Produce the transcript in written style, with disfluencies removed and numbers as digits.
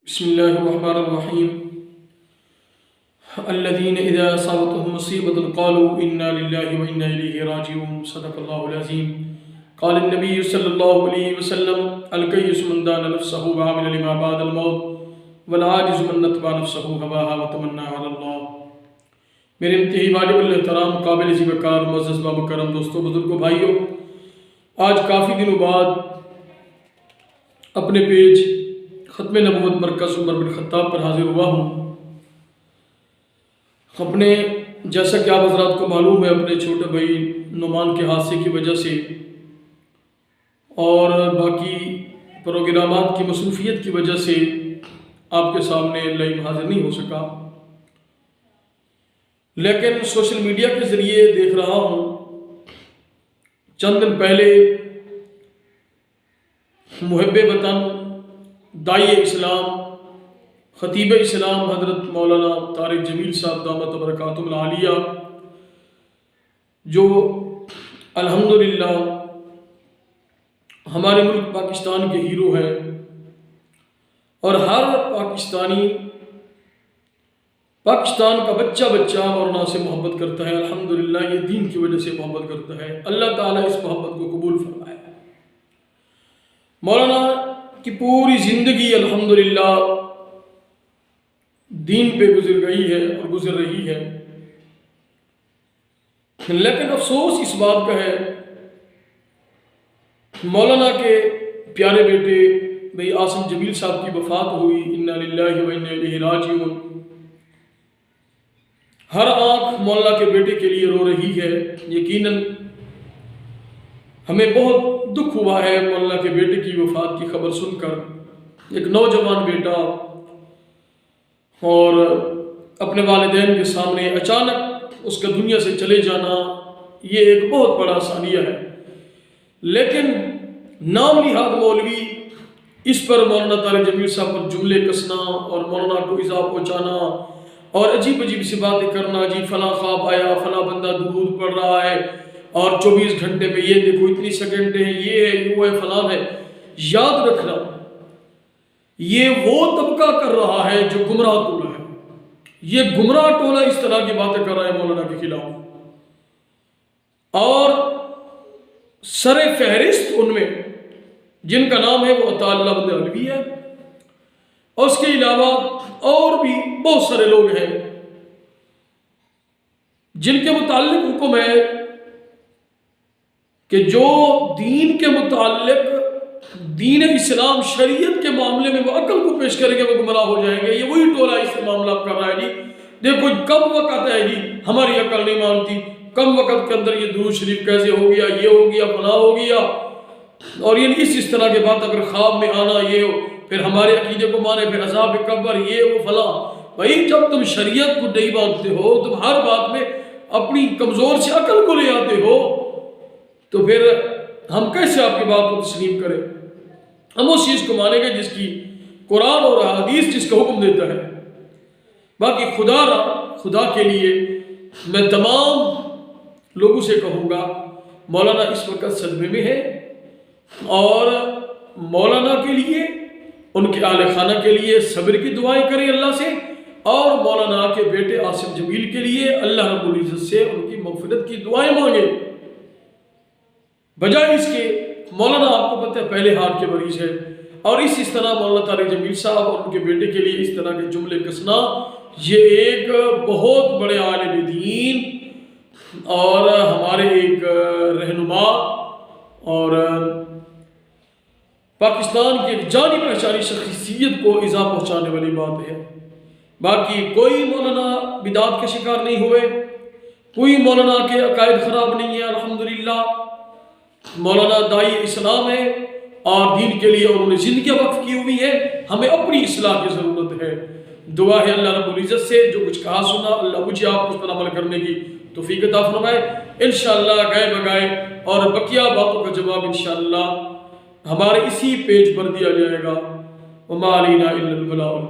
بسم الله الرحمن الرحيم الذين إذا أصابتهم مصيبة قالوا إنا لله وإنا إليه راجعون صدق الله العظيم قال النبي صلى الله عليه وسلم الكيس من دان نفسه وعمل لما بعد الموت والعاجز من نتبع نفسه هواها وتمنى على الله میرے انتہائی واجب الاحترام قابل ذی وقار معزز بامکرم دوستو بزرگوں بھائیوں، آج کافی دنوں بعد اپنے پیج ختم نبوت مرکز عمر بن خطاب پر حاضر ہوا ہوں۔ جیسا کہ آپ حضرات کو معلوم ہے، اپنے چھوٹے بھائی نعمان کے حادثے کی وجہ سے اور باقی پروگرامات کی مصروفیت کی وجہ سے آپ کے سامنے لائیو حاضر نہیں ہو سکا، لیکن سوشل میڈیا کے ذریعے دیکھ رہا ہوں چند دن پہلے محب وطن، داعی اسلام، خطیب اسلام حضرت مولانا طارق جمیل صاحب دامت برکاتہ العالیہ، جو الحمدللہ ہمارے ملک پاکستان کے ہیرو ہیں اور ہر پاکستانی پاکستان کا بچہ مولانا سے محبت کرتا ہے، الحمدللہ یہ دین کی وجہ سے محبت کرتا ہے۔ اللہ تعالیٰ اس محبت کو قبول فرمائے۔ مولانا کی پوری زندگی الحمدللہ دین پہ گزر گئی ہے اور گزر رہی ہے، لیکن افسوس اس بات کا ہے مولانا کے پیارے بیٹے بھائی عاصم جمیل صاحب کی وفات ہوئی، انا للہ و انا الیہ راجعون۔ ہر آنکھ مولانا کے بیٹے کے لیے رو رہی ہے۔ یقیناً ہمیں بہت دکھ ہوا ہے مولانا کے بیٹے کی وفات کی خبر سن کر۔ ایک نوجوان بیٹا اور اپنے والدین کے سامنے اچانک اس کا دنیا سے چلے جانا، یہ ایک بہت بڑا ثانیہ ہے، لیکن نام نہاد مولوی اس پر مولانا طارق جمیل صاحب پر جملے کسنا اور مولانا کو ایذا پہنچانا اور عجیب سی باتیں کرنا، جی فلاں خواب آیا، فلاں بندہ درود پڑھ رہا ہے اور 24 گھنٹے میں یہ دیکھو اتنی سیکنڈیں ہیں، یہ ہے، وہ ہے، فلاں ہے۔ یاد رکھنا یہ وہ طبقہ کر رہا ہے جو گمراہ ٹولہ ہے۔ یہ گمراہ ٹولہ اس طرح کی باتیں کر رہا ہے مولانا کے خلاف، اور سر فہرست ان میں جن کا نام ہے وہ عطا اللہ بن علوی ہے، اور اس کے علاوہ اور بھی بہت سارے لوگ ہیں جن کے متعلق حکم ہے کہ جو دین کے متعلق دین اسلام شریعت کے معاملے میں وہ عقل کو پیش کریں گے وہ گمراہ ہو جائیں گے۔ یہ وہی ٹولہ اس معاملہ کر رہا ہے، جی دیکھو کم وقت ہے، جی ہماری عقل نہیں مانتی، کم وقت کے اندر یہ درود شریف کیسے ہو گیا، یہ ہو گیا، فلاں ہو گیا، اور یہ اس طرح کے بات اگر خواب میں آنا یہ ہو، پھر ہمارے عقیدے کو مانے، پھر عذاب قبر، یہ وہ فلاں۔ بھائی جب تم شریعت کو نہیں مانتے ہو، تم ہر بات میں اپنی کمزور سے عقل کو لے آتے ہو، تو پھر ہم کیسے آپ کی بات کو تسلیم کریں؟ ہم اس چیز کو مانیں گے جس کی قرآن اور حدیث جس کا حکم دیتا ہے۔ باقی خدا کے لیے میں تمام لوگوں سے کہوں گا، مولانا اس وقت صدمے میں ہے، اور مولانا کے لیے، ان کے اہل خانہ کے لیے صبر کی دعائیں کریں اللہ سے، اور مولانا کے بیٹے عاصم جمیل کے لیے اللہ رب العزت سے ان کی مغفرت کی دعائیں مانگیں۔ بجائے اس کے مولانا آپ کو پتہ ہے پہلے ہارٹ کے مریض ہے، اور اس طرح مولانا طارق جمیل صاحب اور ان کے بیٹے کے لیے اس طرح کے جملے کسنا، یہ ایک بہت بڑے عالم دین اور ہمارے ایک رہنما اور پاکستان کی ایک جانی پہچانی شخصیت کو ایذا پہنچانے والی بات ہے۔ باقی کوئی مولانا بدعت کے شکار نہیں ہوئے، کوئی مولانا کے عقائد خراب نہیں ہے، الحمدللہ مولانا داعی اسلام ہے اور دین کے لیے انہوں نے زندگی وقف کی ہوئی ہے۔ ہمیں اپنی اصلاح کی ضرورت ہے۔ دعا ہے اللہ رب العزت سے جو کچھ کہا سنا اللہ مجھے آپ کو اس پر عمل کرنے کی توفیق عطا فرمائے۔ انشاءاللہ گئے بگائے اور بقیہ باتوں کا جواب انشاءاللہ ہمارے اسی پیج پر دیا جائے گا۔ وما علینا الا البلاغ۔